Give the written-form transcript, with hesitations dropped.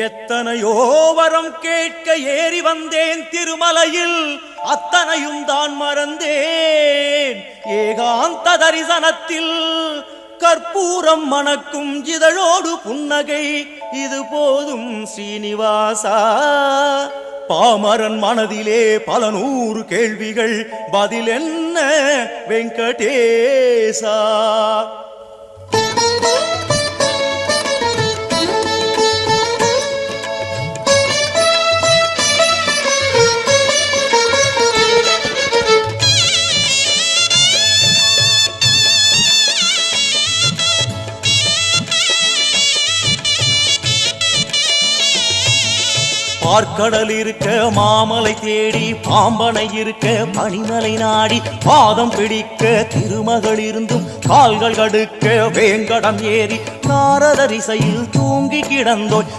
எத்தனையோ வரம் கேட்க ஏறி வந்தேன் திருமலையில், அத்தனையும் தான் மறந்தேன் ஏகாந்த தரிசனத்தில். கற்பூரம் மணக்கும் இதழோடு புன்னகை, இது போதும் ஸ்ரீனிவாசா. பாமரன் மனதிலே பல நூறு கேள்விகள், பதில் என்ன வெங்கடேசா? பார்க்கடல் இருக்க மாமலை தேடி, பாம்பனை இருக்க பனிமலை நாடி, பாதம் பிடிக்க திருமகள் இருந்தும் கால்கள் கடுக்க வேங்கடம் ஏறி நாரதரிசையில் தூங்கி கிடந்தோய்.